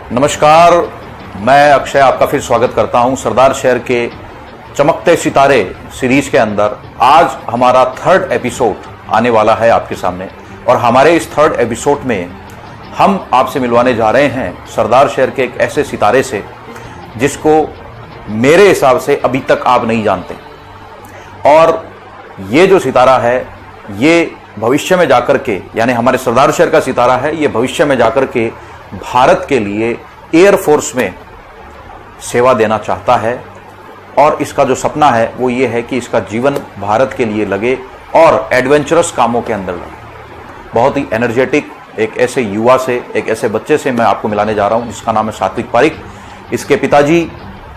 नमस्कार, मैं अक्षय आपका फिर स्वागत करता हूं सरदार शहर के चमकते सितारे सीरीज के अंदर। आज हमारा थर्ड एपिसोड आने वाला है आपके सामने और हमारे इस थर्ड एपिसोड में हम आपसे मिलवाने जा रहे हैं सरदार शहर के एक ऐसे सितारे से जिसको मेरे हिसाब से अभी तक आप नहीं जानते। और ये जो सितारा है ये भविष्य में जाकर के, यानी हमारे सरदार शहर का सितारा है, ये भविष्य में जाकर के भारत के लिए एयरफोर्स में सेवा देना चाहता है। और इसका जो सपना है वो ये है कि इसका जीवन भारत के लिए लगे और एडवेंचरस कामों के अंदर लगे। बहुत ही एनर्जेटिक एक ऐसे युवा से, एक ऐसे बच्चे से मैं आपको मिलाने जा रहा हूँ जिसका नाम है सात्विक पारिक। इसके पिताजी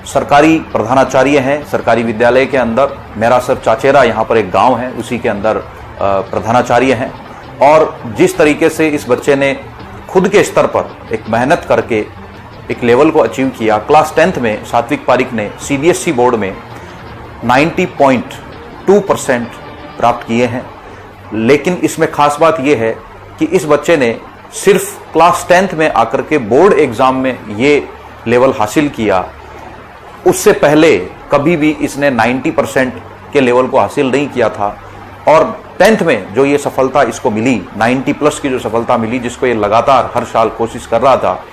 सरकारी प्रधानाचार्य हैं सरकारी विद्यालय के अंदर। मेरासर चाचेरा यहाँ पर एक गांव है, उसी के अंदर प्रधानाचार्य हैं। और जिस तरीके से इस बच्चे ने खुद के स्तर पर एक मेहनत करके एक लेवल को अचीव किया, क्लास 10th में सात्विक पारिक ने CBSE बोर्ड में 90.2% प्राप्त किए हैं। लेकिन इसमें खास बात यह है कि इस बच्चे ने सिर्फ क्लास 10th में आकर के बोर्ड एग्जाम में ये लेवल हासिल किया। उससे पहले कभी भी इसने 90% के लेवल को हासिल नहीं किया था। और 10th में जो ये सफलता इसको मिली, 90+ की जो सफलता मिली, जिसको ये लगातार हर साल कोशिश कर रहा था,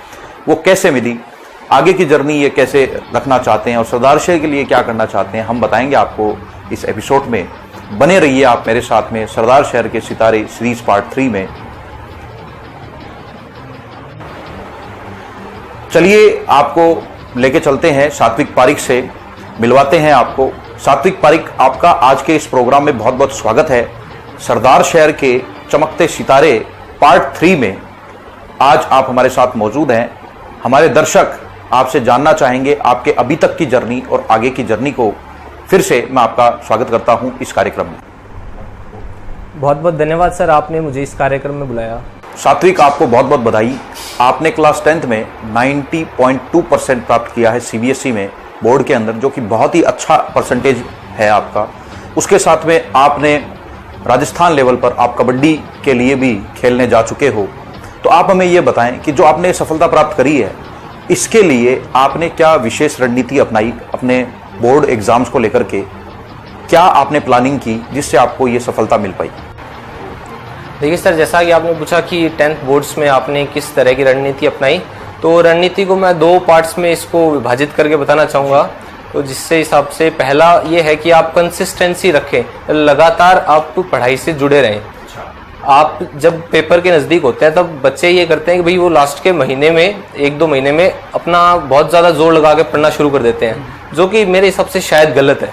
वो कैसे मिली, आगे की जर्नी ये कैसे रखना चाहते हैं और सरदार शहर के लिए क्या करना चाहते हैं, हम बताएंगे आपको इस एपिसोड में। बने रहिए आप मेरे साथ में सरदार शहर के सितारे सीरीज पार्ट 3 में। चलिए आपको लेके चलते हैं सात्विक पारिक से, मिलवाते हैं आपको। सात्विक पारिक, आपका आज के इस प्रोग्राम में बहुत बहुत स्वागत है। सरदार शहर के चमकते सितारे पार्ट 3 में आज आप हमारे साथ मौजूद हैं। हमारे दर्शक आपसे जानना चाहेंगे आपके अभी तक की जर्नी और आगे की जर्नी को। फिर से मैं आपका स्वागत करता हूं इस कार्यक्रम में। बहुत बहुत धन्यवाद सर, आपने मुझे इस कार्यक्रम में बुलाया। सात्विक, आपको बहुत बहुत बधाई। आपने क्लास 10th में 90.2% प्राप्त किया है CBSE में बोर्ड के अंदर, जो कि बहुत ही अच्छा परसेंटेज है आपका। उसके साथ में आपने राजस्थान लेवल पर आप कबड्डी के लिए भी खेलने जा चुके हो। तो आप हमें ये बताएं कि जो आपने सफलता प्राप्त करी है, इसके लिए आपने क्या विशेष रणनीति अपनाई अपने बोर्ड एग्जाम्स को लेकर के? क्या आपने प्लानिंग की जिससे आपको ये सफलता मिल पाई? देखिए सर, जैसा कि आपने पूछा कि 10th बोर्ड्स में आपने किस तरह की रणनीति अपनाई, तो रणनीति को मैं 2 पार्ट्स में इसको विभाजित करके बताना चाहूँगा। तो जिससे हिसाब से पहला ये है कि आप कंसिस्टेंसी रखें, लगातार आप पढ़ाई से जुड़े रहें। आप जब पेपर के नज़दीक होते हैं तब बच्चे ये करते हैं कि भाई वो लास्ट के महीने में 1-2 महीने में अपना बहुत ज़्यादा जोर लगा के पढ़ना शुरू कर देते हैं, जो कि मेरे हिसाब से शायद गलत है।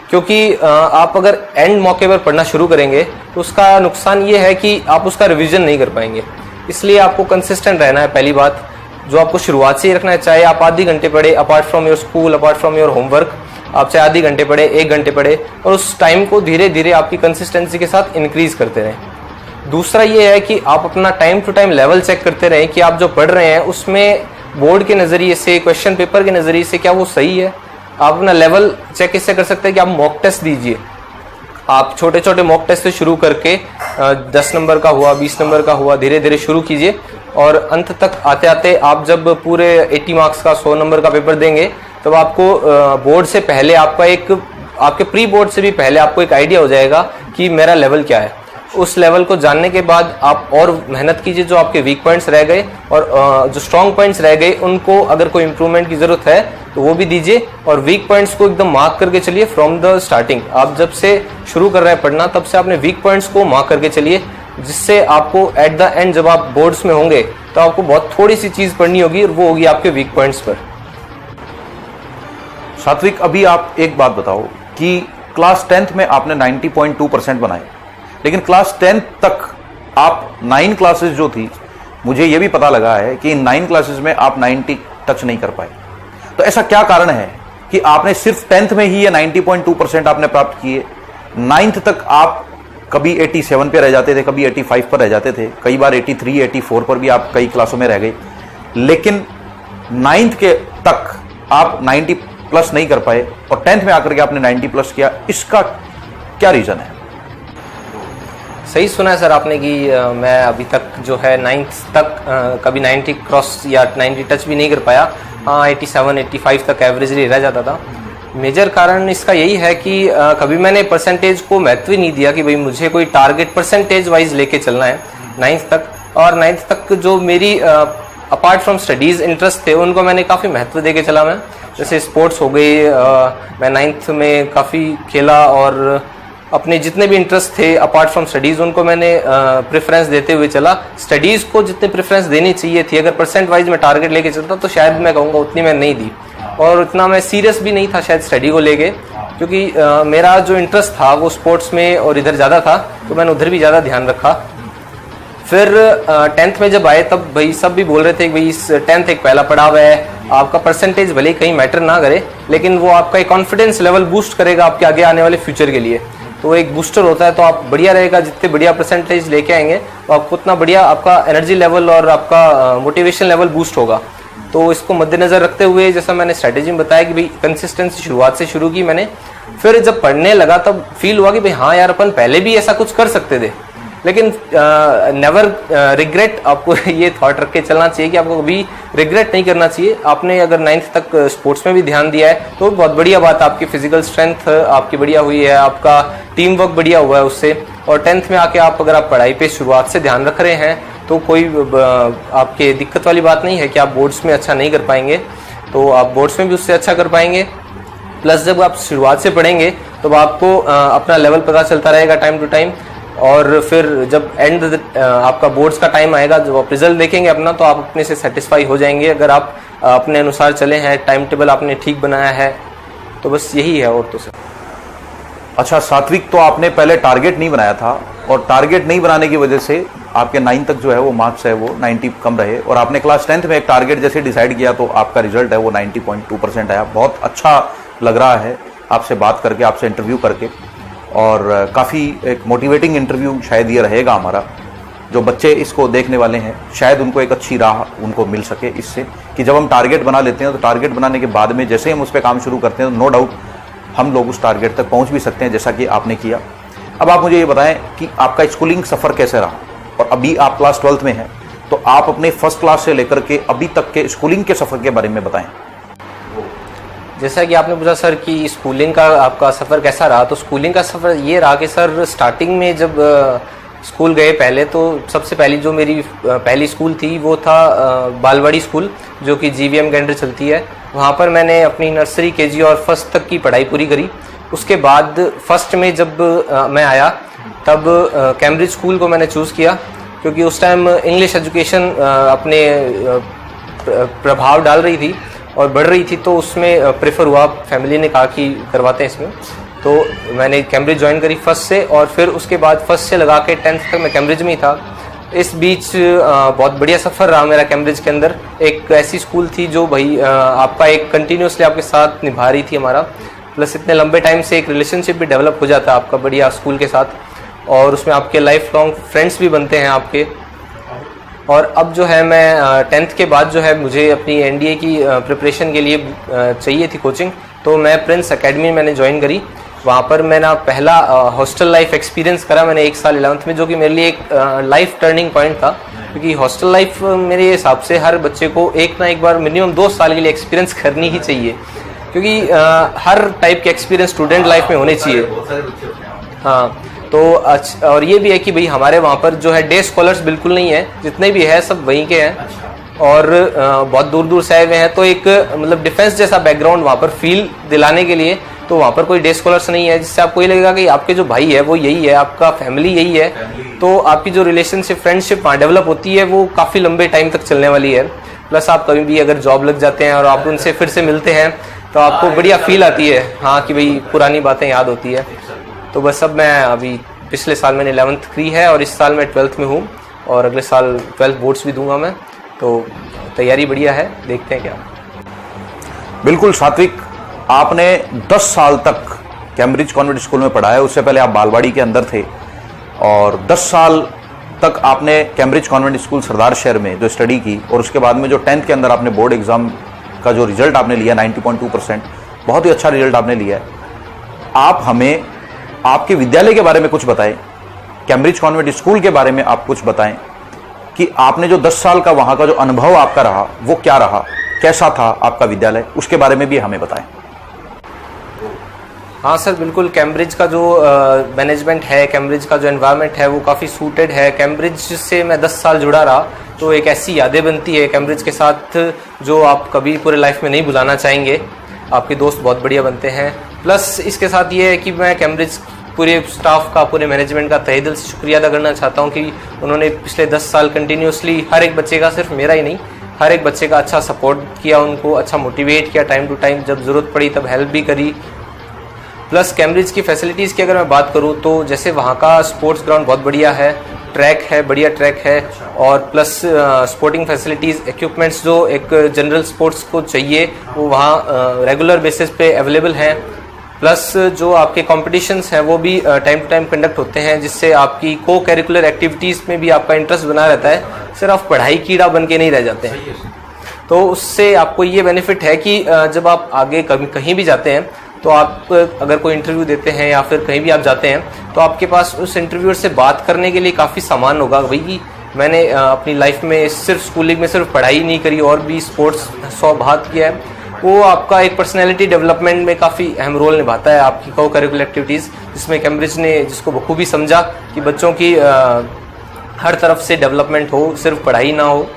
क्योंकि आप अगर एंड मौके पर पढ़ना शुरू करेंगे तो उसका नुकसान ये है कि आप उसका रिवीजन नहीं कर पाएंगे। इसलिए आपको कंसिस्टेंट रहना है, पहली बात जो आपको शुरुआत से ही रखना है। चाहे आप आधी घंटे पढ़े, apart from your school, apart from your homework, आप चाहे आधी घंटे पढ़े, 1 घंटे पढ़े, और उस टाइम को धीरे धीरे आपकी कंसिस्टेंसी के साथ इंक्रीज करते रहें। दूसरा ये है कि आप अपना time to time level check करते रहें कि आप जो पढ़ रहे हैं उसमें बोर्ड के नज़रिए से, क्वेश्चन पेपर के नज़रिए से क्या वो सही है। आप अपना लेवल चेक इससे कर सकते हैं कि आप मॉक टेस्ट दीजिए। आप छोटे छोटे मॉक टेस्ट से शुरू करके 10 नंबर का हुआ, 20 नंबर का हुआ, धीरे धीरे शुरू कीजिए और अंत तक आते आते आप जब पूरे 80 मार्क्स का 100 नंबर का पेपर देंगे तब आपको बोर्ड से पहले आपके प्री बोर्ड से भी पहले आपको एक आइडिया हो जाएगा कि मेरा लेवल क्या है। उस लेवल को जानने के बाद आप और मेहनत कीजिए। जो आपके वीक पॉइंट्स रह गए और जो स्ट्रॉन्ग पॉइंट्स रह गए उनको अगर कोई इंप्रूवमेंट की ज़रूरत है तो वो भी दीजिए, और वीक पॉइंट्स को एकदम मार्क करके चलिए फ्रॉम द स्टार्टिंग। आप जब से शुरू कर रहे हैं पढ़ना तब से आपने वीक पॉइंट्स को मार्क करके चलिए, जिससे आपको एट द एंड जब आप बोर्ड्स में होंगे तो आपको बहुत थोड़ी सी चीज़ पढ़नी होगी और वो होगी आपके वीक पॉइंट्स पर। सात्विक, अभी आप एक बात बताओ कि क्लास 10th में आपने 90.2% बनाए, लेकिन क्लास 10th तक आप 9 क्लासेस जो थी, मुझे ये भी पता लगा है कि इन 9 क्लासेस में आप 90 टच नहीं कर पाए। तो ऐसा क्या कारण है कि आपने सिर्फ 10th में ही ये 90.2% आपने प्राप्त किए? 9th तक आप कभी 87 पे रह जाते थे, कभी 85 पर रह जाते थे, कई बार 83, 84 पर भी आप कई क्लासों में रह गए, लेकिन 9th के तक आप 90+ नहीं कर पाए और 10th में आकर के आपने 90+ किया। इसका क्या रीजन है? सही सुना है सर आपने कि मैं अभी तक जो है 9th तक कभी 90 क्रॉस या 90 टच भी नहीं कर पाया। हाँ 87 85 तक एवरेजली रह जाता था। मेजर कारण इसका यही है कि कभी मैंने परसेंटेज को महत्व ही नहीं दिया कि भाई मुझे कोई टारगेट परसेंटेज वाइज लेके चलना है 9th तक। और 9th तक जो मेरी अपार्ट फ्रॉम स्टडीज़ इंटरेस्ट थे उनको मैंने काफ़ी महत्व दे के चला। मैं जैसे स्पोर्ट्स हो गई, मैं 9th में काफ़ी खेला और अपने जितने भी इंटरेस्ट थे अपार्ट फ्रॉम स्टडीज़ उनको मैंने प्रेफरेंस देते हुए चला। स्टडीज़ को जितने प्रेफरेंस देनी चाहिए थी, अगर परसेंट वाइज मैं टारगेट लेके चलता तो शायद मैं कहूँगा उतनी मैं नहीं दी, और उतना मैं सीरियस भी नहीं था शायद स्टडी को लेके, क्योंकि मेरा जो इंटरेस्ट था वो स्पोर्ट्स में और इधर ज़्यादा था, तो मैंने उधर भी ज़्यादा ध्यान रखा। फिर 10th में जब आए तब भाई सब भी बोल रहे थे कि भाई 10th एक पहला पड़ाव है, आपका परसेंटेज भले ही कहीं मैटर ना करे लेकिन वो आपका एक कॉन्फिडेंस लेवल बूस्ट करेगा आपके आगे आने वाले फ्यूचर के लिए। तो एक बूस्टर होता है, तो आप बढ़िया रहेगा, जितने बढ़िया परसेंटेज लेके आएंगे तो आपको उतना बढ़िया आपका एनर्जी लेवल और आपका मोटिवेशन लेवल बूस्ट होगा। तो इसको मद्देनजर रखते हुए जैसा मैंने स्ट्रैटेजी में बताया कि भाई कंसिस्टेंसी शुरुआत से शुरू की मैंने। फिर जब पढ़ने लगा तब फील हुआ कि भाई हाँ यार अपन पहले भी ऐसा कुछ कर सकते थे, लेकिन नेवर रिग्रेट। आपको ये थॉट रख के चलना चाहिए कि आपको कभी रिग्रेट नहीं करना चाहिए। आपने अगर 9th तक स्पोर्ट्स में भी ध्यान दिया है तो बहुत बढ़िया बात है, आपकी फिजिकल स्ट्रेंथ आपकी बढ़िया हुई है, आपका टीम वर्क बढ़िया हुआ है उससे। और 10th में आके आप अगर आप पढ़ाई पे शुरुआत से ध्यान रख रहे हैं तो कोई आपके दिक्कत वाली बात नहीं है कि आप बोर्ड्स में अच्छा नहीं कर पाएंगे, तो आप बोर्ड्स में भी उससे अच्छा कर पाएंगे। प्लस जब आप शुरुआत से पढ़ेंगे तो आपको अपना लेवल पता चलता रहेगा टाइम टू टाइम, और फिर जब एंड आपका बोर्ड्स का टाइम आएगा, जब आप रिजल्ट देखेंगे अपना, तो आप अपने से सेटिस्फाई हो जाएंगे अगर आप अपने अनुसार चले हैं, टाइम टेबल आपने ठीक बनाया है। तो बस यही है, और तो सर। अच्छा सात्विक, तो आपने पहले टारगेट नहीं बनाया था और टारगेट नहीं बनाने की वजह से आपके 9 तक जो है वो मार्क्स है वो 90 कम रहे, और आपने क्लास 10th में एक टारगेट जैसे डिसाइड किया तो आपका रिजल्ट है वो 90.2% आया। बहुत अच्छा लग रहा है आपसे बात करके, आपसे इंटरव्यू करके, और काफ़ी एक मोटिवेटिंग इंटरव्यू शायद ये रहेगा हमारा। जो बच्चे इसको देखने वाले हैं शायद उनको एक अच्छी राह उनको मिल सके इससे, कि जब हम टारगेट बना लेते हैं तो टारगेट बनाने के बाद में जैसे हम उस पर काम शुरू करते हैं तो नो डाउट हम लोग उस टारगेट तक पहुंच भी सकते हैं, जैसा कि आपने किया। अब आप मुझे ये बताएं कि आपका स्कूलिंग सफ़र कैसे रहा, और अभी आप क्लास 12th में हैं तो आप अपने फर्स्ट क्लास से लेकर के अभी तक के स्कूलिंग के सफ़र के बारे में बताएं। जैसा कि आपने पूछा सर कि स्कूलिंग का आपका सफ़र कैसा रहा, तो स्कूलिंग का सफ़र ये रहा कि सर स्टार्टिंग में जब स्कूल गए पहले, तो सबसे पहली जो मेरी पहली स्कूल थी वो था बालवाड़ी स्कूल, जो कि GVM के अंडर चलती है। वहाँ पर मैंने अपनी नर्सरी KG और फर्स्ट तक की पढ़ाई पूरी करी। उसके बाद फर्स्ट में जब मैं आया तब कैम्ब्रिज स्कूल को मैंने चूज़ किया, क्योंकि उस टाइम इंग्लिश एजुकेशन अपने प्रभाव डाल रही थी और बढ़ रही थी, तो उसमें प्रेफर हुआ, फैमिली ने कहा कि करवाते हैं इसमें, तो मैंने कैम्ब्रिज ज्वाइन करी फर्स्ट से, और फिर उसके बाद फर्स्ट से लगा के 10th तक मैं कैम्ब्रिज में ही था। इस बीच बहुत बढ़िया सफ़र रहा मेरा कैम्ब्रिज के अंदर। एक ऐसी स्कूल थी जो भाई आपका एक कंटिन्यूसली आपके साथ निभा रही थी हमारा, प्लस इतने लंबे टाइम से एक रिलेशनशिप भी डेवलप हो जाता है आपका बढ़िया स्कूल के साथ, और उसमें आपके लाइफ लॉन्ग फ्रेंड्स भी बनते हैं आपके। और अब जो है मैं 10th के बाद जो है मुझे अपनी NDA की प्रिपरेशन के लिए चाहिए थी कोचिंग, तो मैं प्रिंस एकेडमी मैंने ज्वाइन करी। वहाँ पर मैंने पहला हॉस्टल लाइफ एक्सपीरियंस करा मैंने 1 साल 11th में, जो कि मेरे लिए एक लाइफ टर्निंग पॉइंट था, क्योंकि हॉस्टल लाइफ मेरे हिसाब से हर बच्चे को एक ना एक बार मिनिमम 2 साल के लिए एक्सपीरियंस करनी ही चाहिए, क्योंकि हर टाइप के एक्सपीरियंस स्टूडेंट लाइफ में होने चाहिए। हाँ, तो और ये भी है कि भाई हमारे वहाँ पर जो है डे स्कॉलर्स बिल्कुल नहीं है, जितने भी है सब वहीं के हैं और बहुत दूर दूर से आए हुए हैं, तो एक मतलब डिफेंस जैसा बैकग्राउंड वहाँ पर फील दिलाने के लिए, तो वहाँ पर कोई डे स्कॉलर्स नहीं है, जिससे आपको ये लगेगा कि आपके जो भाई है वो यही है, आपका फैमिली यही है, तो आपकी जो रिलेशनशिप फ्रेंडशिप वहाँ डेवलप होती है वो काफ़ी लंबे टाइम तक चलने वाली है। प्लस आप कभी भी अगर जॉब लग जाते हैं और आप उनसे फिर से मिलते हैं तो आपको बढ़िया फील आती है, हाँ कि भाई पुरानी बातें याद होती है। तो बस अब मैं अभी पिछले साल मैंने 11th की है और इस साल मैं 12th में हूँ, और अगले साल 12th बोर्ड्स भी दूंगा मैं, तो तैयारी बढ़िया है, देखते हैं क्या। बिल्कुल सात्विक, आपने 10 साल तक कैम्ब्रिज कॉन्वेंट स्कूल में पढ़ा है, उससे पहले आप बालवाड़ी के अंदर थे, और 10 साल तक आपने कैम्ब्रिज कॉन्वेंट स्कूल सरदार शहर में जो स्टडी की, और उसके बाद में जो 10th के अंदर आपने बोर्ड एग्ज़ाम का जो रिजल्ट आपने लिया 90.2%, बहुत ही अच्छा रिजल्ट आपने लिया है। आप हमें आपके विद्यालय के बारे में कुछ बताएं कैम्ब्रिज कॉन्वेंट स्कूल के बारे में आप कुछ बताएं कि आपने जो 10 साल का वहां का जो अनुभव आपका रहा वो क्या रहा, कैसा था आपका विद्यालय, उसके बारे में भी हमें बताएं। हाँ सर, बिल्कुल। कैम्ब्रिज का जो मैनेजमेंट है, कैम्ब्रिज का जो एनवायरनमेंट है वो काफ़ी सूटेड है। कैम्ब्रिज से मैं 10 साल जुड़ा रहा तो एक ऐसी यादें बनती है कैम्ब्रिज के साथ जो आप कभी पूरे लाइफ में नहीं भुलाना चाहेंगे। आपके दोस्त बहुत बढ़िया बनते हैं। प्लस इसके साथ ये है कि मैं कैम्ब्रिज पूरे स्टाफ का, पूरे मैनेजमेंट का तहे दिल से शुक्रिया अदा करना चाहता हूँ कि उन्होंने पिछले 10 साल कंटिन्यूसली हर एक बच्चे का, सिर्फ मेरा ही नहीं, हर एक बच्चे का अच्छा सपोर्ट किया, उनको अच्छा मोटिवेट किया, टाइम टू टाइम जब ज़रूरत पड़ी तब हेल्प भी करी। प्लस कैम्ब्रिज की फैसिलिटीज़ की अगर मैं बात करूँ तो जैसे वहाँ का स्पोर्ट्स ग्राउंड बहुत बढ़िया है, ट्रैक है, बढ़िया ट्रैक है, और प्लस स्पोर्टिंग फैसिलिटीज़, इक्विपमेंट्स जो एक जनरल स्पोर्ट्स को चाहिए वो वहाँ रेगुलर बेसिस पे अवेलेबल हैं। प्लस जो आपके कॉम्पिटिशन्स हैं वो भी टाइम टू टाइम कंडक्ट होते हैं, जिससे आपकी को करिकुलर एक्टिविटीज़ में भी आपका इंटरेस्ट बना रहता है, सिर्फ आप पढ़ाई कीड़ा बन के नहीं रह जाते हैं। तो उससे आपको ये बेनिफिट है कि जब आप आगे कहीं भी जाते हैं तो आप अगर कोई इंटरव्यू देते हैं या फिर कहीं भी आप जाते हैं तो आपके पास उस इंटरव्यूअर से बात करने के लिए काफ़ी सामान होगा। भाई मैंने अपनी लाइफ में सिर्फ स्कूलिंग में सिर्फ पढ़ाई नहीं करी और भी स्पोर्ट्स 100 भाग किया है। वो आपका एक पर्सनैलिटी डेवलपमेंट में काफ़ी अहम रोल निभाता है, आपकी को करिकुलर एक्टिविटीज़, जिसमें कैम्ब्रिज ने जिसको बखूबी समझा कि बच्चों की हर तरफ से डेवलपमेंट हो, सिर्फ पढ़ाई ना हो,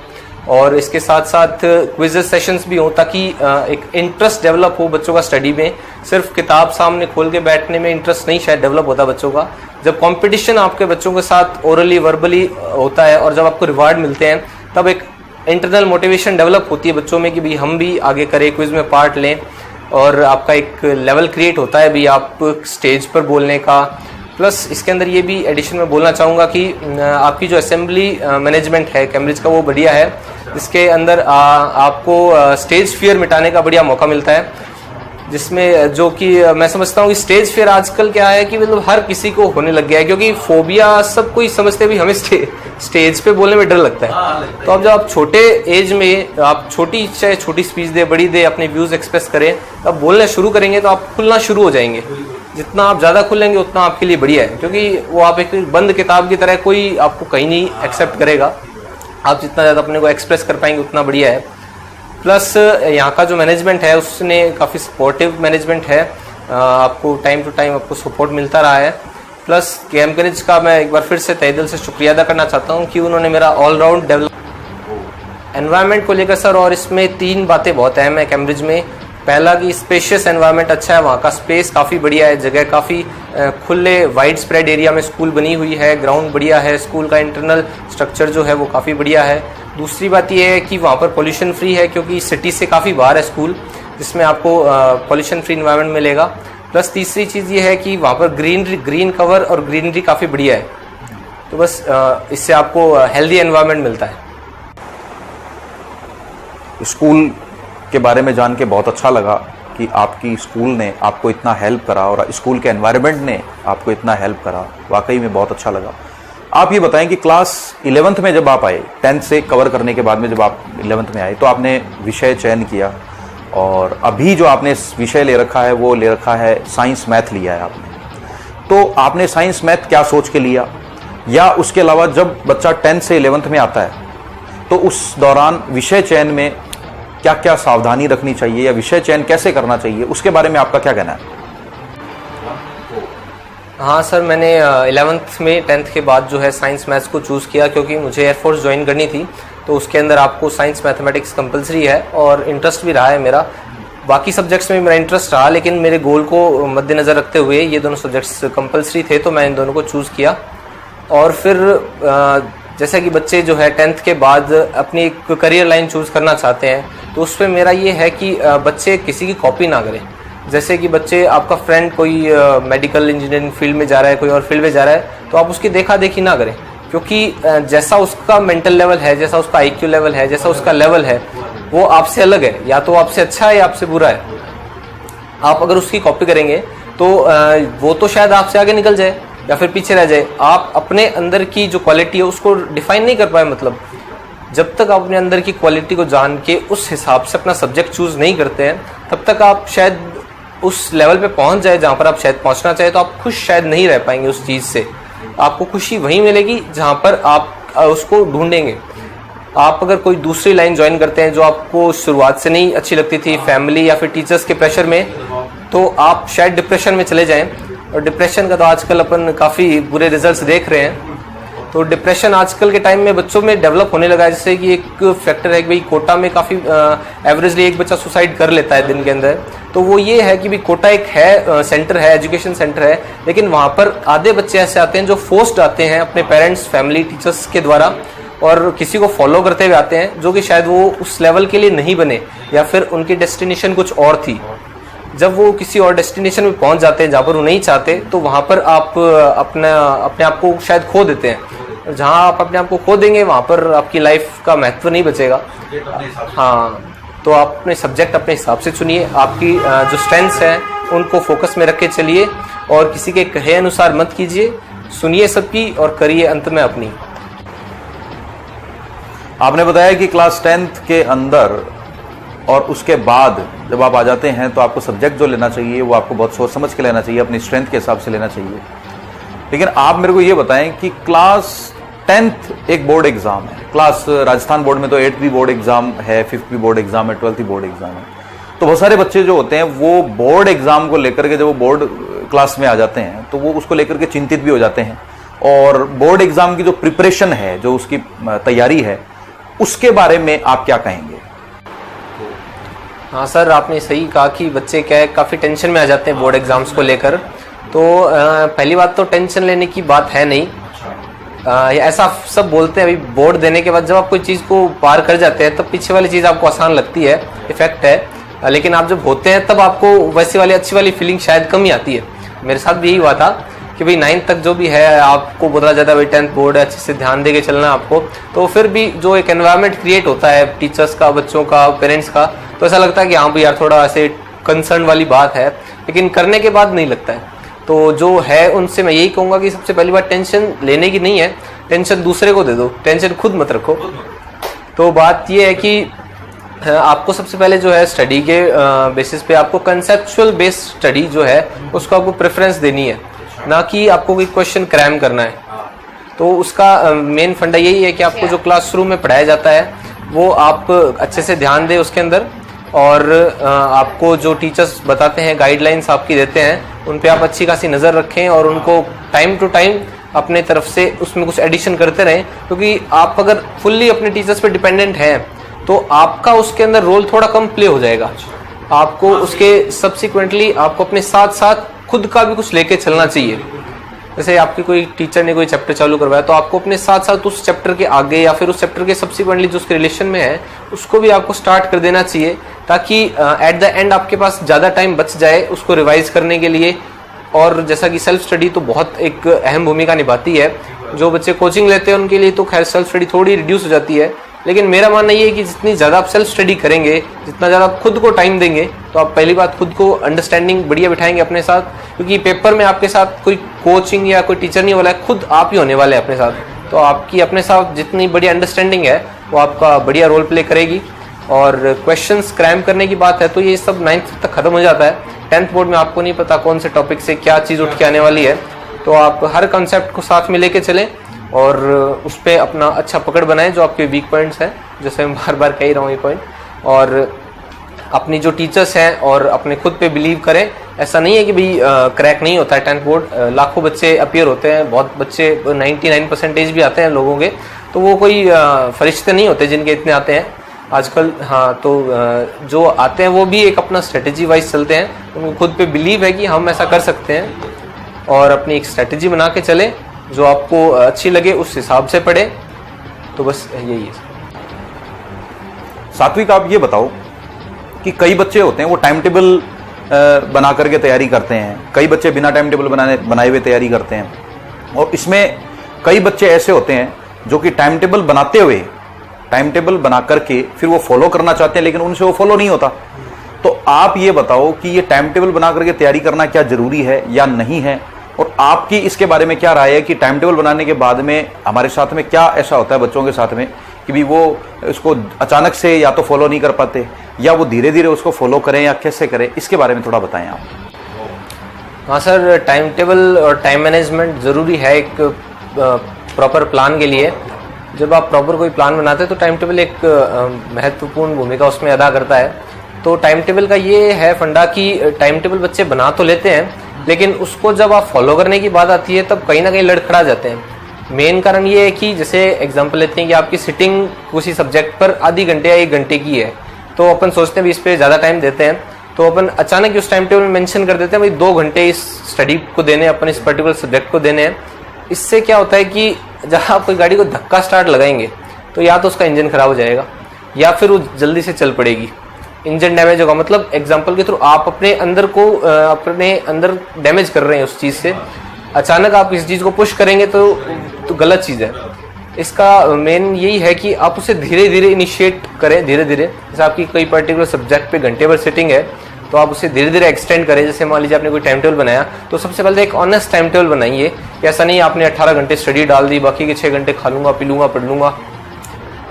और इसके साथ साथ क्विज़ सेशंस भी हो ताकि एक इंटरेस्ट डेवलप हो बच्चों का स्टडी में। सिर्फ किताब सामने खोल के बैठने में इंटरेस्ट नहीं शायद डेवलप होता बच्चों का। जब कंपटीशन आपके बच्चों के साथ ओरली वर्बली होता है और जब आपको रिवार्ड मिलते हैं तब एक इंटरनल मोटिवेशन डेवलप होती है बच्चों में कि भाई हम भी आगे करें, क्विज़ में पार्ट लें, और आपका एक लेवल क्रिएट होता है भी आप स्टेज पर बोलने का। प्लस इसके अंदर ये भी एडिशन में बोलना चाहूँगा कि आपकी जो असेंबली मैनेजमेंट है कैम्ब्रिज का वो बढ़िया है, जिसके अंदर आपको स्टेज फियर मिटाने का बढ़िया मौका मिलता है, जिसमें जो कि मैं समझता हूँ कि स्टेज फियर आजकल क्या है कि मतलब हर किसी को होने लग गया है, क्योंकि फोबिया सब कोई समझते भी हमें स्टेज पे बोलने में डर लगता है। तो अब जब आप छोटे एज में आप चाहे छोटी स्पीच दे, बड़ी दे, अपने व्यूज़ एक्सप्रेस करें, तब बोलना शुरू करेंगे तो आप खुलना शुरू हो जाएंगे। जितना आप ज़्यादा खुलेंगे उतना आपके लिए बढ़िया है, क्योंकि वो आप एक बंद किताब की तरह कोई आपको कहीं नहीं एक्सेप्ट करेगा। आप जितना ज़्यादा अपने को एक्सप्रेस कर पाएंगे उतना बढ़िया है। प्लस यहाँ का जो मैनेजमेंट है उसने काफ़ी सपोर्टिव मैनेजमेंट है, आपको टाइम टू टाइम आपको सपोर्ट मिलता रहा है। प्लस कैम्ब्रिज का मैं एक बार फिर से तहे दिल से शुक्रिया अदा करना चाहता हूँ कि उन्होंने मेरा ऑलराउंड डेवलप एनवायरनमेंट को लेकर सर, और इसमें 3 बातें बहुत अहम है कैम्ब्रिज में। पहला कि स्पेशियस एनवायरनमेंट अच्छा है, वहाँ का स्पेस काफ़ी बढ़िया है, जगह काफ़ी खुले वाइड स्प्रेड एरिया में स्कूल बनी हुई है, ग्राउंड बढ़िया है, स्कूल का इंटरनल स्ट्रक्चर जो है वो काफ़ी बढ़िया है। दूसरी बात ये है कि वहाँ पर पोल्यूशन फ्री है, क्योंकि सिटी से काफ़ी बाहर है स्कूल, जिसमें आपको पोल्यूशन फ्री एनवायरनमेंट मिलेगा। प्लस तीसरी चीज़ ये है कि वहाँ पर ग्रीन कवर और ग्रीनरी काफ़ी बढ़िया है। तो बस इससे आपको हेल्दी एनवायरनमेंट मिलता है। स्कूल के बारे में जान के बहुत अच्छा लगा कि आपकी स्कूल ने आपको इतना हेल्प करा और स्कूल के एनवायरनमेंट ने आपको इतना हेल्प करा, वाकई में बहुत अच्छा लगा। आप ये बताएं कि क्लास 11th में जब आप आए, 10th से कवर करने के बाद में जब आप 11th में आए तो आपने विषय चयन किया, और अभी जो आपने विषय ले रखा है वो ले रखा है साइंस मैथ लिया है आपने। तो आपने साइंस मैथ क्या सोच के लिया, या उसके अलावा जब बच्चा 10th से 11th में आता है तो उस दौरान विषय चयन में क्या क्या सावधानी रखनी चाहिए या विषय चयन कैसे करना चाहिए, उसके बारे में आपका क्या कहना है? हाँ सर, मैंने 11th में 10th के बाद जो है साइंस मैथ्स को चूज़ किया, क्योंकि मुझे एयरफोर्स ज्वाइन करनी थी। तो उसके अंदर आपको साइंस मैथमेटिक्स कंपलसरी है, और इंटरेस्ट भी रहा है मेरा। बाकी सब्जेक्ट्स में मेरा इंटरेस्ट रहा, लेकिन मेरे गोल को मद्देनज़र रखते हुए ये दोनों सब्जेक्ट्स कंपलसरी थे, तो मैं इन दोनों को चूज़ किया। और फिर जैसा कि बच्चे जो है 10th के बाद अपनी एक करियर लाइन चूज़ करना चाहते हैं, तो उस पर मेरा ये है कि बच्चे किसी की कॉपी ना करें। जैसे कि बच्चे, आपका फ्रेंड कोई मेडिकल इंजीनियरिंग फील्ड में जा रहा है, कोई और फील्ड में जा रहा है, तो आप उसकी देखा देखी ना करें, क्योंकि जैसा उसका मेंटल लेवल है, जैसा उसका IQ लेवल है, जैसा उसका लेवल है, वो आपसे अलग है, या तो आपसे अच्छा है या आपसे बुरा है। आप अगर उसकी कॉपी करेंगे तो वो तो शायद आपसे आगे निकल जाए या फिर पीछे रह जाए। आप अपने अंदर की जो क्वालिटी है उसको डिफाइन नहीं कर पाए। मतलब जब तक आप अपने अंदर की क्वालिटी को जान के उस हिसाब से अपना सब्जेक्ट चूज़ नहीं करते हैं, तब तक आप शायद उस लेवल पे पहुंच जाए जहाँ पर आप शायद पहुंचना चाहे, तो आप खुश शायद नहीं रह पाएंगे उस चीज़ से। आपको खुशी वहीं मिलेगी जहाँ पर आप उसको ढूंढेंगे। आप अगर कोई दूसरी लाइन ज्वाइन करते हैं जो आपको शुरुआत से नहीं अच्छी लगती थी, फैमिली या फिर टीचर्स के प्रेशर में, तो आप शायद डिप्रेशन में चले जाएं। और डिप्रेशन का तो आजकल अपन काफ़ी बुरे रिजल्ट्स देख रहे हैं। तो डिप्रेशन आजकल के टाइम में बच्चों में डेवलप होने लगा है, जैसे कि एक फैक्टर है कि भाई कोटा में काफ़ी एवरेजली एक बच्चा सुसाइड कर लेता है दिन के अंदर। तो वो ये है कि भाई कोटा एक है सेंटर है, एजुकेशन सेंटर है, लेकिन वहाँ पर आधे बच्चे ऐसे आते हैं जो फोर्स्ड आते हैं अपने पेरेंट्स, फैमिली, टीचर्स के द्वारा, और किसी को फॉलो करते हुए आते हैं जो कि शायद वो उस लेवल के लिए नहीं बने, या फिर उनकी डेस्टिनेशन कुछ और थी। जब वो किसी और डेस्टिनेशन में पहुंच जाते हैं जहाँ पर वो नहीं चाहते, तो वहाँ पर आप अपने आप को शायद खो देते हैं। जहाँ आप अपने आप को खो देंगे वहाँ पर आपकी लाइफ का महत्व नहीं बचेगा। हाँ, तो आप अपने सब्जेक्ट अपने हिसाब से चुनिए, आपकी जो स्ट्रेंथ्स हैं उनको फोकस में रख के चलिए, और किसी के कहे अनुसार मत कीजिए, सुनिए सबकी और करिए अंत में अपनी। आपने बताया कि क्लास 10th के अंदर और उसके बाद जब आप आ जाते हैं तो आपको सब्जेक्ट जो लेना चाहिए वो आपको बहुत सोच समझ के लेना चाहिए, अपनी स्ट्रेंथ के हिसाब से लेना चाहिए। लेकिन आप मेरे को ये बताएं कि क्लास 10th एक बोर्ड एग्जाम है, क्लास राजस्थान बोर्ड में तो 8th भी बोर्ड एग्जाम है, 5th भी बोर्ड एग्जाम है, 12th भी बोर्ड एग्जाम है। तो बहुत सारे बच्चे जो होते हैं वो बोर्ड एग्जाम को लेकर के जब वो बोर्ड क्लास में आ जाते हैं तो वो उसको लेकर के चिंतित भी हो जाते हैं, और बोर्ड एग्जाम की जो प्रिपरेशन है, जो उसकी तैयारी है, उसके बारे में आप क्या कहेंगे? हाँ सर, आपने सही कहा कि बच्चे क्या है काफ़ी टेंशन में आ जाते हैं बोर्ड एग्जाम्स को लेकर। तो पहली बात तो टेंशन लेने की बात है नहीं। ऐसा सब बोलते हैं, अभी बोर्ड देने के बाद जब आप कोई चीज़ को पार कर जाते हैं तब पीछे वाली चीज़ आपको आसान लगती है, इफेक्ट है। लेकिन आप जब होते हैं तब आपको वैसी वाली अच्छी वाली फीलिंग शायद कम ही आती है। मेरे साथ भी यही हुआ था कि भाई 9th तक जो भी है आपको बोला जाता है भाई 10th बोर्ड है, अच्छे से ध्यान दे के चलना है आपको। तो फिर भी जो एक एनवायरनमेंट क्रिएट होता है टीचर्स का, बच्चों का, पेरेंट्स का, तो ऐसा लगता है कि हाँ भाई यार थोड़ा ऐसे कंसर्न वाली बात है, लेकिन करने के बाद नहीं लगता है। तो जो है उनसे मैं यही कहूँगा कि सबसे पहली बात टेंशन लेने की नहीं है, टेंशन दूसरे को दे दो, टेंशन खुद मत रखो। तो बात ये है कि आपको सबसे पहले जो है स्टडी के बेसिस पे आपको कंसेप्चुअल बेस्ड स्टडी जो है उसको आपको प्रेफरेंस देनी है, ना कि आपको कोई क्वेश्चन क्रैम करना है। तो उसका मेन फंडा यही है कि आपको जो क्लासरूम में पढ़ाया जाता है वो आप अच्छे से ध्यान दें उसके अंदर, और आपको जो टीचर्स बताते हैं, गाइडलाइंस आपकी देते हैं, उन पे आप अच्छी खासी नज़र रखें और उनको टाइम टू टाइम अपने तरफ से उसमें कुछ एडिशन करते रहें। क्योंकि आप अगर फुल्ली अपने टीचर्स पे डिपेंडेंट हैं तो आपका उसके अंदर रोल थोड़ा कम प्ले हो जाएगा। आपको उसके सब्सिक्वेंटली आपको अपने साथ साथ खुद का भी कुछ लेके चलना चाहिए। जैसे आपकी कोई टीचर ने कोई चैप्टर चालू करवाया तो आपको अपने साथ साथ उस चैप्टर के आगे या फिर उस चैप्टर के सब्सिक्वेंटली जो उसके रिलेशन में है उसको भी आपको स्टार्ट कर देना चाहिए, ताकि एट द एंड आपके पास ज़्यादा टाइम बच जाए उसको रिवाइज करने के लिए। और जैसा कि सेल्फ स्टडी तो बहुत एक अहम भूमिका निभाती है। जो बच्चे कोचिंग लेते हैं उनके लिए तो खैर सेल्फ स्टडी थोड़ी रिड्यूस हो जाती है, लेकिन मेरा मानना ये है कि जितनी ज़्यादा आप सेल्फ स्टडी करेंगे, जितना ज़्यादा आप खुद को टाइम देंगे, तो आप पहली बात खुद को अंडरस्टैंडिंग बढ़िया बिठाएंगे अपने साथ। क्योंकि पेपर में आपके साथ कोई कोचिंग या कोई टीचर नहीं वाला है, खुद आप ही होने वाले हैं अपने साथ। तो आपकी अपने साथ जितनी बढ़िया अंडरस्टैंडिंग है वो आपका बढ़िया रोल प्ले करेगी। और क्वेश्चंस क्रैम करने की बात है तो ये सब 9th तक खत्म हो जाता है। 10th बोर्ड में आपको नहीं पता कौन से टॉपिक से क्या चीज़ उठ के आने वाली है, तो आप हर कंसेप्ट को साथ में लेके चलें और उस पर अपना अच्छा पकड़ बनाएं जो आपके वीक पॉइंट्स हैं, जैसे मैं बार बार कह ही रहा हूँ ये पॉइंट। और अपनी जो टीचर्स हैं और अपने खुद पे बिलीव करें। ऐसा नहीं है कि भाई क्रैक नहीं होता है 10th बोर्ड, लाखों बच्चे अपीयर होते हैं, बहुत बच्चे 99% भी आते हैं लोगों के, तो वो कोई फरिश्ते नहीं होते जिनके इतने आते हैं आजकल। हाँ, तो जो आते हैं वो भी एक अपना स्ट्रेटेजी वाइज चलते हैं, उनको खुद पे बिलीव है कि हम ऐसा कर सकते हैं, और अपनी एक स्ट्रेटेजी बना के चले जो आपको अच्छी लगे उस हिसाब से पढ़े। तो बस यही है। सात्विक, आप ये बताओ कि कई बच्चे होते हैं वो टाइम टेबल बना करके तैयारी करते हैं, कई बच्चे बिना टाइम टेबल बनाए हुए तैयारी करते हैं, और इसमें कई बच्चे ऐसे होते हैं जो कि टाइम टेबल बनाते हुए, टाइम टेबल बना करके फिर वो फॉलो करना चाहते हैं लेकिन उनसे वो फॉलो नहीं होता। तो आप ये बताओ कि ये टाइम टेबल बना करके तैयारी करना क्या जरूरी है या नहीं है, और आपकी इसके बारे में क्या राय है कि टाइम टेबल बनाने के बाद में हमारे साथ में क्या ऐसा होता है बच्चों के साथ में कि भी वो इसको अचानक से या तो फॉलो नहीं कर पाते या वो धीरे धीरे उसको फॉलो करें, या कैसे करें, इसके बारे में थोड़ा बताएं आप। हाँ सर, टाइम टेबल और टाइम मैनेजमेंट ज़रूरी है एक प्रॉपर प्लान के लिए, जब आप प्रॉपर कोई प्लान बनाते हैं तो टाइम टेबल एक महत्वपूर्ण भूमिका उसमें अदा करता है। तो टाइम टेबल का ये है फंडा कि टाइम टेबल बच्चे बना तो लेते हैं, लेकिन उसको जब आप फॉलो करने की बात आती है तब कहीं ना कहीं लड़खड़ा जाते हैं। मेन कारण ये है कि जैसे एग्जांपल लेते हैं कि आपकी सिटिंग किसी सब्जेक्ट पर आधी घंटे या 1 घंटे की है, तो अपन सोचते हैं भी इस पर ज़्यादा टाइम देते हैं, तो अपन अचानक उस टाइम टेबल में मेंशन कर देते हैं भाई 2 घंटे इस स्टडी को देने, अपन इस पर्टिकुलर सब्जेक्ट को देने हैं। इससे क्या होता है कि जहाँ आप कोई गाड़ी को धक्का स्टार्ट लगाएंगे तो या तो उसका इंजन खराब हो जाएगा या फिर वो जल्दी से चल पड़ेगी, इंजन डैमेज होगा। मतलब एग्जांपल के थ्रू आप अपने अंदर डैमेज कर रहे हैं उस चीज़ से, अचानक आप इस चीज़ को पुश करेंगे तो गलत चीज़ है। इसका मेन यही है कि आप उसे धीरे धीरे इनिशिएट करें, धीरे धीरे। जैसे आपकी कोई पर्टिकुलर सब्जेक्ट पे घंटे भर सिटिंग है तो आप उसे धीरे धीरे एक्सटेंड करें। जैसे मान लीजिए आपने कोई टाइम टेबल बनाया तो सबसे पहले एक ऑनेस्ट टाइम टेबल बनाइए कि ऐसा नहीं आपने 18 घंटे स्टडी डाल दी, बाकी के 6 घंटे खा लूँगा, पी लूँगा, पढ़ लूँगा।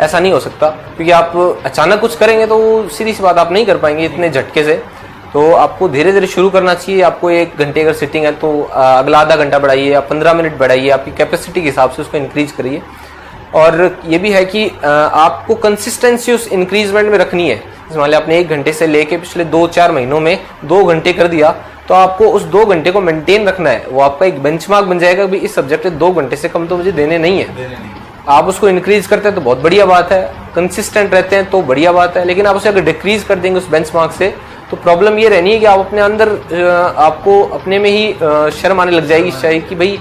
ऐसा नहीं हो सकता, क्योंकि आप अचानक कुछ करेंगे तो सीधी सी बात आप नहीं कर पाएंगे इतने झटके से। तो आपको धीरे धीरे शुरू करना चाहिए। आपको 1 घंटे अगर सिटिंग है तो अगला आधा घंटा बढ़ाइए या 15 मिनट बढ़ाइए, आपकी कैपेसिटी के हिसाब से उसको इंक्रीज करिए। और ये भी है कि आपको कंसिस्टेंसी उस इंक्रीजमेंट में रखनी है। मान लिया आपने 1 घंटे से लेके पिछले 2-4 महीनों में 2 घंटे कर दिया, तो आपको उस 2 घंटे को मेंटेन रखना है। वो आपका एक बेंचमार्क बन जाएगा कि इस सब्जेक्ट में 2 घंटे से कम तो मुझे देने नहीं है। आप उसको इंक्रीज करते हैं तो बहुत बढ़िया बात है, कंसिस्टेंट रहते हैं तो बढ़िया बात है। लेकिन आप उसे अगर डिक्रीज कर देंगे उस बेंचमार्क से तो प्रॉब्लम ये रहनी है कि आप अपने अंदर आपको अपने में ही शर्म आने लग जाएगी शायद कि भाई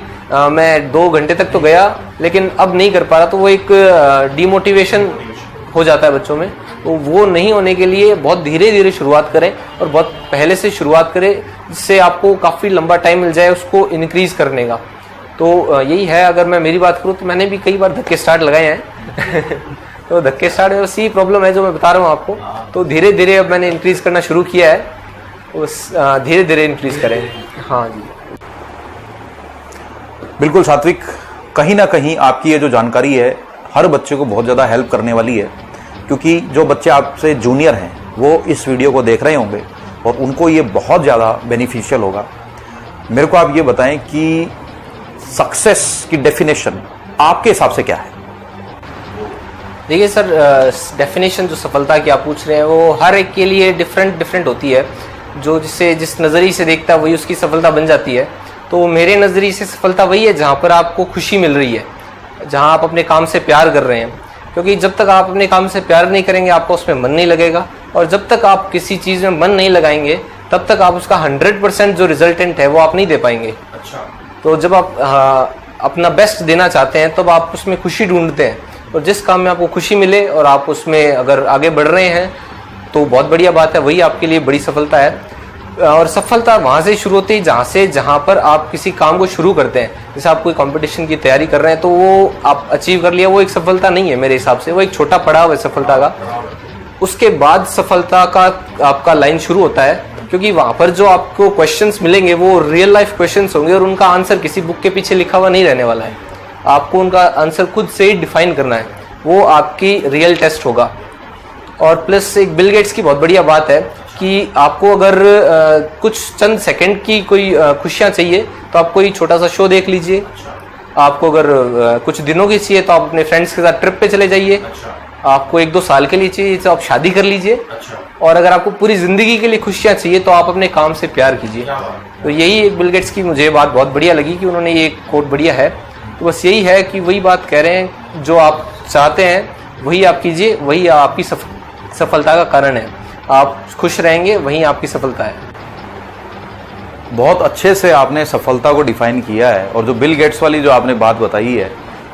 मैं 2 घंटे तक तो गया लेकिन अब नहीं कर पा रहा, तो वो एक डिमोटिवेशन हो जाता है बच्चों में। तो वो नहीं होने के लिए बहुत धीरे धीरे शुरुआत करें और बहुत पहले से शुरुआत करें, जिससे आपको काफ़ी लंबा टाइम मिल जाए उसको इंक्रीज करने का। तो यही है। अगर मैं मेरी बात करूँ तो मैंने भी कई बार धक्के स्टार्ट लगाए हैं तो धक्के स्टार्ट में सी प्रॉब्लम है जो मैं बता रहा हूँ आपको। तो धीरे धीरे अब मैंने इंक्रीज करना शुरू किया है, उस धीरे धीरे इंक्रीज करें। हाँ जी, बिल्कुल सात्विक, कहीं ना कहीं आपकी ये जो जानकारी है हर बच्चे को बहुत ज़्यादा हेल्प करने वाली है, क्योंकि जो बच्चे आपसे जूनियर हैं वो इस वीडियो को देख रहे होंगे और उनको ये बहुत ज़्यादा बेनिफिशियल होगा। मेरे को आप ये बताएं कि सक्सेस की डेफिनेशन आपके हिसाब से क्या है? देखिए सर, डेफिनेशन जो सफलता की आप पूछ रहे हैं वो हर एक के लिए डिफरेंट होती है। जो जिस नज़रिए से देखता है वही उसकी सफलता बन जाती है। तो मेरे नज़रिए से सफलता वही है जहाँ पर आपको खुशी मिल रही है, जहाँ आप अपने काम से प्यार कर रहे हैं। क्योंकि जब तक आप अपने काम से प्यार नहीं करेंगे आपका उसमें मन नहीं लगेगा, और जब तक आप किसी चीज़ में मन नहीं लगाएंगे तब तक आप उसका 100% जो रिजल्टेंट है वो आप नहीं दे पाएंगे। अच्छा। तो जब आप अपना बेस्ट देना चाहते हैं तब आप उसमें खुशी ढूंढते हैं, और जिस काम में आपको खुशी मिले और आप उसमें अगर आगे बढ़ रहे हैं तो बहुत बढ़िया बात है, वही आपके लिए बड़ी सफलता है। और सफलता वहाँ से शुरू होती है जहाँ पर आप किसी काम को शुरू करते हैं। जैसे आप कोई कंपटीशन की तैयारी कर रहे हैं तो वो आप अचीव कर लिया, वो एक सफलता नहीं है मेरे हिसाब से, वो एक छोटा पड़ाव है सफलता का। उसके बाद सफलता का आपका लाइन शुरू होता है, क्योंकि वहाँ पर जो आपको क्वेश्चंस मिलेंगे वो रियल लाइफ क्वेश्चंस होंगे और उनका आंसर किसी बुक के पीछे लिखा हुआ नहीं रहने वाला है। आपको उनका आंसर खुद से ही डिफाइन करना है, वो आपकी रियल टेस्ट होगा। और प्लस एक बिल गेट्स की बहुत बढ़िया बात है कि आपको अगर कुछ चंद सेकंड की कोई खुशियाँ चाहिए तो आप कोई छोटा सा शो देख लीजिए। आपको अगर कुछ दिनों की चाहिए तो आप अपने फ्रेंड्स के साथ ट्रिप पे चले जाइए। आपको 1-2 साल के लिए चाहिए तो आप शादी कर लीजिए। और अगर आपको पूरी जिंदगी के लिए खुशियाँ चाहिए तो आप अपने काम से प्यार कीजिए। तो यही एक बिल गेट्स की मुझे बात बहुत बढ़िया लगी कि उन्होंने ये कोट बढ़िया है। तो बस यही है कि वही बात कह रहे हैं, जो आप चाहते हैं वही आप कीजिए, वही आपकी सफलता का कारण है। आप खुश रहेंगे वही आपकी सफलता है। बहुत अच्छे से आपने सफलता को डिफाइन किया है, और जो बिल गेट्स वाली जो आपने बात बताई है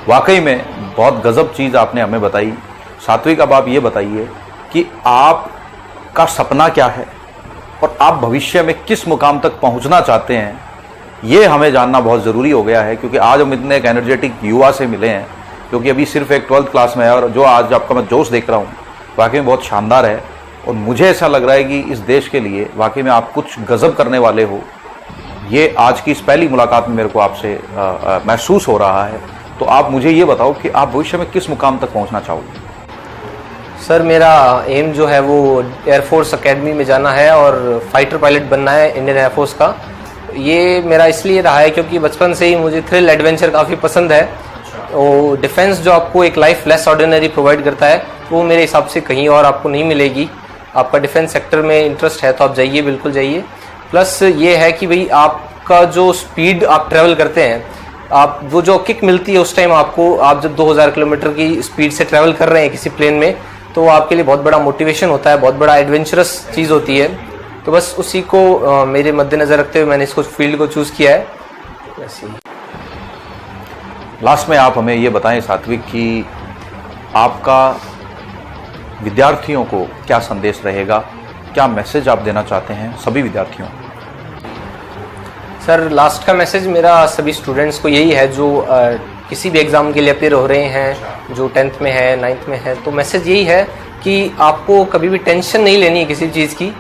वाकई में बहुत गजब चीज़ आपने हमें बताई। सात्विक, अब आप ये बताइए कि आपका सपना क्या है और आप भविष्य में किस मुकाम तक पहुंचना चाहते हैं, ये हमें जानना बहुत ज़रूरी हो गया है। क्योंकि आज हम इतने एक एनर्जेटिक युवा से मिले हैं, क्योंकि अभी सिर्फ एक 12th क्लास में है, और जो आज आपका मैं जोश देख रहा हूँ वाकई में बहुत शानदार है। और मुझे ऐसा लग रहा है कि इस देश के लिए वाकई में आप कुछ गजब करने वाले हो। ये आज की इस पहली मुलाकात में मेरे को आपसे महसूस हो रहा है। तो आप मुझे ये बताओ कि आप भविष्य में किस मुकाम तक पहुंचना चाहोगे? सर, मेरा एम जो है वो एयरफोर्स एकेडमी में जाना है और फाइटर पायलट बनना है इंडियन एयरफोर्स का। ये मेरा इसलिए रहा है क्योंकि बचपन से ही मुझे थ्रिल एडवेंचर काफ़ी पसंद है। वो डिफेंस जो आपको एक लाइफ लेस ऑर्डिनरी प्रोवाइड करता है, वो मेरे हिसाब से कहीं और आपको नहीं मिलेगी। आपका डिफेंस सेक्टर में इंटरेस्ट है तो आप जाइए, बिल्कुल जाइए। प्लस ये है कि भाई आपका जो स्पीड आप ट्रैवल करते हैं, आप वो जो किक मिलती है उस टाइम आपको, आप जब 2000 किलोमीटर की स्पीड से ट्रैवल कर रहे हैं किसी प्लेन में, तो वो आपके लिए बहुत बड़ा मोटिवेशन होता है, बहुत बड़ा एडवेंचरस चीज़ होती है। तो बस उसी को मेरे मद्देनज़र रखते हुए मैंने इसको फील्ड को चूज़ किया है। ऐसे ही लास्ट में आप हमें ये बताएं सात्विक कि आपका विद्यार्थियों को क्या संदेश रहेगा, क्या मैसेज आप देना चाहते हैं सभी विद्यार्थियों को? सर, लास्ट का मैसेज मेरा सभी स्टूडेंट्स को यही है जो किसी भी एग्ज़ाम के लिए अपेयर हो रहे हैं, जो 10th में है, 9th में है। तो मैसेज यही है कि आपको कभी भी टेंशन नहीं लेनी है किसी चीज़ की।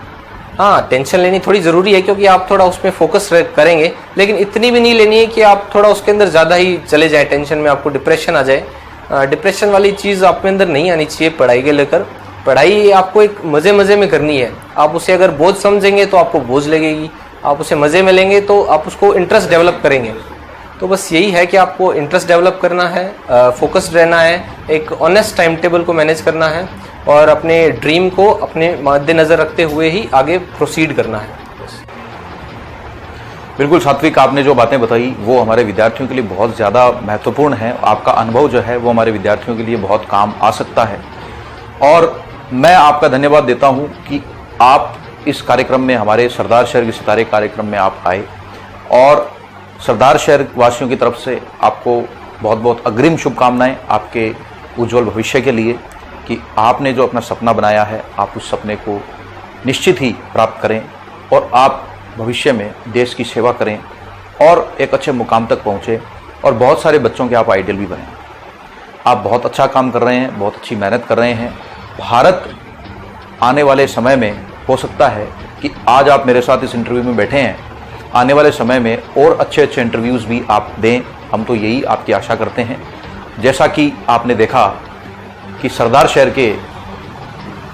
हाँ, टेंशन लेनी थोड़ी ज़रूरी है क्योंकि आप थोड़ा उसमें फोकस करेंगे, लेकिन इतनी भी नहीं लेनी है कि आप थोड़ा उसके अंदर ज़्यादा ही चले जाए, टेंशन में आपको डिप्रेशन आ जाए। डिप्रेशन वाली चीज़ आपके अंदर नहीं आनी चाहिए पढ़ाई के लेकर। पढ़ाई आपको एक मज़े मज़े में करनी है। आप उसे अगर बोझ समझेंगे तो आपको बोझ लगेगी, आप उसे मज़े में लेंगे तो आप उसको इंटरेस्ट डेवलप करेंगे। तो बस यही है कि आपको इंटरेस्ट डेवलप करना है, फोकस्ड रहना है, एक ऑनेस्ट टाइम टेबल को मैनेज करना है और अपने ड्रीम को अपने मद्देनज़र रखते हुए ही आगे प्रोसीड करना है। बिल्कुल सात्विक, आपने जो बातें बताई वो हमारे विद्यार्थियों के लिए बहुत ज़्यादा महत्वपूर्ण है। आपका अनुभव जो है वो हमारे विद्यार्थियों के लिए बहुत काम आ सकता है और मैं आपका धन्यवाद देता हूं कि आप इस कार्यक्रम में, हमारे सरदार शहर के सितारे कार्यक्रम में आप आए और सरदार शहर वासियों की तरफ से आपको बहुत बहुत अग्रिम शुभकामनाएं आपके उज्जवल भविष्य के लिए कि आपने जो अपना सपना बनाया है आप उस सपने को निश्चित ही प्राप्त करें और आप भविष्य में देश की सेवा करें और एक अच्छे मुकाम तक पहुँचें और बहुत सारे बच्चों के आप आइडियल भी बनें। आप बहुत अच्छा काम कर रहे हैं, बहुत अच्छी मेहनत कर रहे हैं। भारत आने वाले समय में हो सकता है कि आज आप मेरे साथ इस इंटरव्यू में बैठे हैं, आने वाले समय में और अच्छे अच्छे इंटरव्यूज़ भी आप दें, हम तो यही आपकी आशा करते हैं। जैसा कि आपने देखा कि सरदार शहर के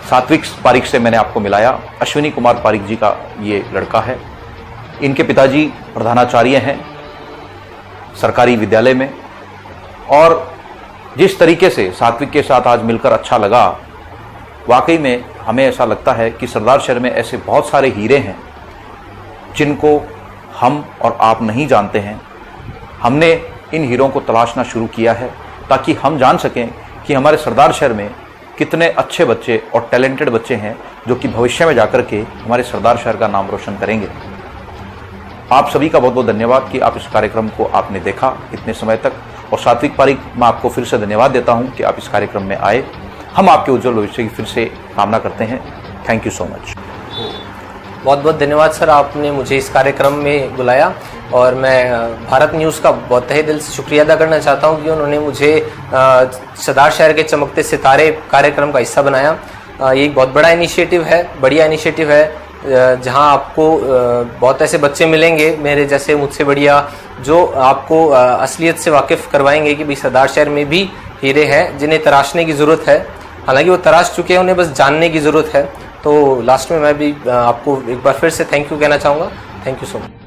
सात्विक पारिक से मैंने आपको मिलाया। अश्विनी कुमार पारिक जी का ये लड़का है, इनके पिताजी प्रधानाचार्य हैं सरकारी विद्यालय में और जिस तरीके से सात्विक के साथ आज मिलकर अच्छा लगा, वाकई में हमें ऐसा लगता है कि सरदार शहर में ऐसे बहुत सारे हीरे हैं जिनको हम और आप नहीं जानते हैं। हमने इन हीरों को तलाशना शुरू किया है ताकि हम जान सकें कि हमारे सरदार शहर में कितने अच्छे बच्चे और टैलेंटेड बच्चे हैं जो कि भविष्य में जाकर के हमारे सरदार शहर का नाम रोशन करेंगे। आप सभी का बहुत बहुत धन्यवाद कि आप इस कार्यक्रम को आपने देखा इतने समय तक। और सात्विक पारिक, मैं आपको फिर से धन्यवाद देता हूं कि आप इस कार्यक्रम में आए। हम आपके उज्जवल भविष्य की फिर से कामना करते हैं। Thank you so much. बहुत बहुत धन्यवाद सर, आपने मुझे इस कार्यक्रम में बुलाया और मैं भारत न्यूज़ का बहुत तहे दिल से शुक्रिया अदा करना चाहता हूं कि उन्होंने मुझे सरदार शहर के चमकते सितारे कार्यक्रम का हिस्सा बनाया। ये एक बहुत बड़ा इनिशिएटिव है, बढ़िया इनिशिएटिव है, जहां आपको बहुत ऐसे बच्चे मिलेंगे मेरे जैसे, मुझसे बढ़िया, जो आपको असलियत से वाकिफ़ करवाएंगे कि भाई सरदार शहर में भी हीरे हैं जिन्हें तराशने की ज़रूरत है। हालांकि वो तराश चुके हैं, उन्हें बस जानने की ज़रूरत है। तो लास्ट में मैं भी आपको एक बार फिर से थैंक यू कहना चाहूँगा। Thank you so much.